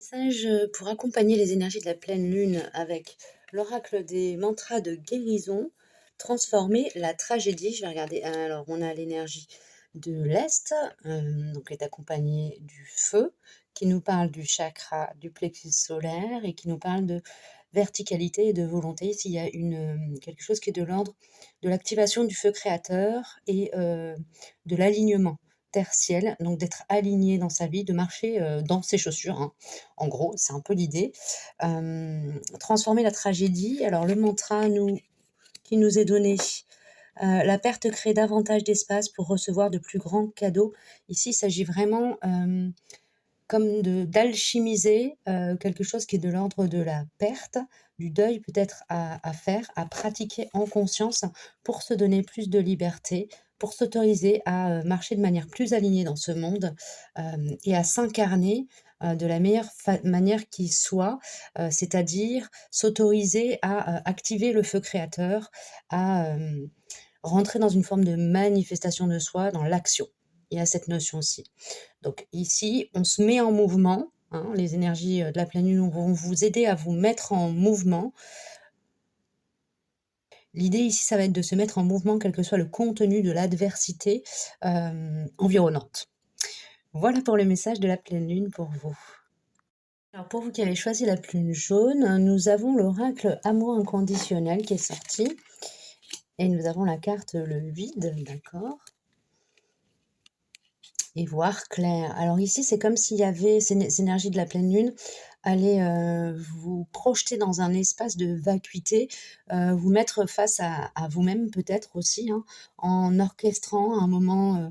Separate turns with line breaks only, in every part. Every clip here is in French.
Message pour accompagner les énergies de la pleine lune avec l'oracle des mantras de guérison, transformer la tragédie. Je vais regarder. Alors, on a l'énergie de l'Est, donc est accompagnée du feu, qui nous parle du chakra du plexus solaire et qui nous parle de verticalité et de volonté. Ici, il y a quelque chose qui est de l'ordre de l'activation du feu créateur et de l'alignement terre-ciel, donc d'être aligné dans sa vie, de marcher dans ses chaussures, hein. En gros, c'est un peu l'idée. Transformer la tragédie. Alors, le mantra qui nous est donné, la perte crée davantage d'espace pour recevoir de plus grands cadeaux. Ici, il s'agit vraiment comme d'alchimiser quelque chose qui est de l'ordre de la perte, du deuil peut-être à faire, à pratiquer en conscience pour se donner plus de liberté, pour s'autoriser à marcher de manière plus alignée dans ce monde et à s'incarner de la meilleure manière qui soit, c'est-à-dire s'autoriser à activer le feu créateur, à rentrer dans une forme de manifestation de soi, dans l'action. Il y a cette notion aussi. Donc ici, on se met en mouvement, hein, les énergies de la pleine lune vont vous aider à vous mettre en mouvement. L'idée ici, ça va être de se mettre en mouvement, quel que soit le contenu de l'adversité environnante. Voilà pour le message de la pleine lune pour vous. Alors pour vous qui avez choisi la lune jaune, nous avons l'oracle amour inconditionnel qui est sorti. Et nous avons la carte le vide, d'accord, et voir clair. Alors ici, c'est comme s'il y avait ces énergies de la pleine lune allaient vous projeter dans un espace de vacuité, vous mettre face à vous-même peut-être aussi, hein, en orchestrant un moment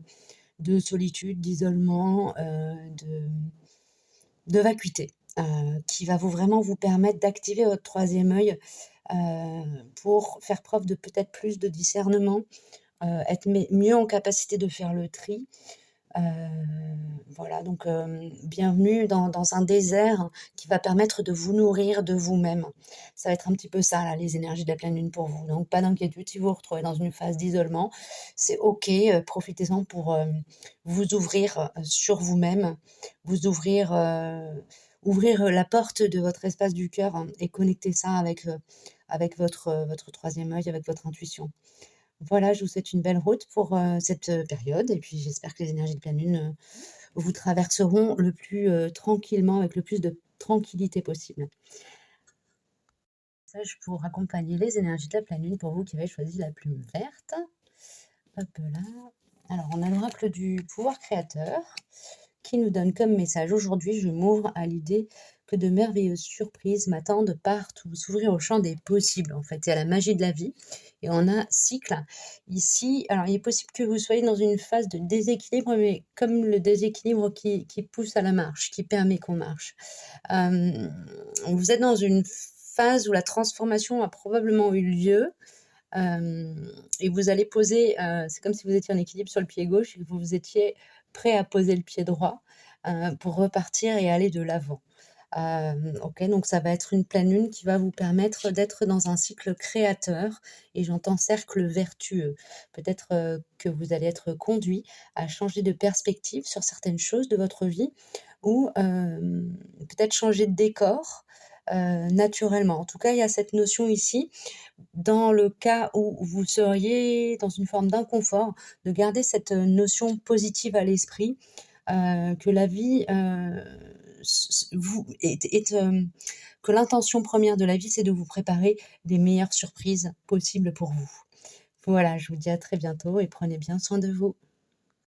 de solitude, d'isolement, de vacuité, qui va vraiment vous permettre d'activer votre troisième œil pour faire preuve de peut-être plus de discernement, être mieux en capacité de faire le tri. Voilà, donc bienvenue dans un désert qui va permettre de vous nourrir de vous-même. Ça va être un petit peu ça, là, les énergies de la pleine lune pour vous. Donc pas d'inquiétude si vous vous retrouvez dans une phase d'isolement, c'est OK, profitez-en pour vous ouvrir sur vous-même, vous ouvrir la porte de votre espace du cœur, hein, et connecter ça avec votre troisième œil, avec votre intuition. Voilà, je vous souhaite une belle route pour cette période et puis j'espère que les énergies de pleine lune vous traverseront le plus tranquillement, avec le plus de tranquillité possible. Message pour accompagner les énergies de la pleine lune pour vous qui avez choisi la plume verte. Hop là. Alors, on a l'oracle du pouvoir créateur qui nous donne comme message: aujourd'hui, je m'ouvre à l'idée que de merveilleuses surprises m'attendent partout. S'ouvrir au champ des possibles, en fait, et à la magie de la vie. Et on a cycle ici. Alors, il est possible que vous soyez dans une phase de déséquilibre, mais comme le déséquilibre qui pousse à la marche, qui permet qu'on marche. Vous êtes dans une phase où la transformation a probablement eu lieu. Et vous allez poser, c'est comme si vous étiez en équilibre sur le pied gauche et que vous étiez prêt à poser le pied droit pour repartir et aller de l'avant. Ok, donc ça va être une pleine lune qui va vous permettre d'être dans un cycle créateur, et j'entends cercle vertueux. Peut-être que vous allez être conduit à changer de perspective sur certaines choses de votre vie, ou peut-être changer de décor naturellement. En tout cas, il y a cette notion ici, dans le cas où vous seriez dans une forme d'inconfort, de garder cette notion positive à l'esprit, que la vie que l'intention première de la vie, c'est de vous préparer les meilleures surprises possibles pour vous. Voilà, je vous dis à très bientôt et prenez bien soin de vous.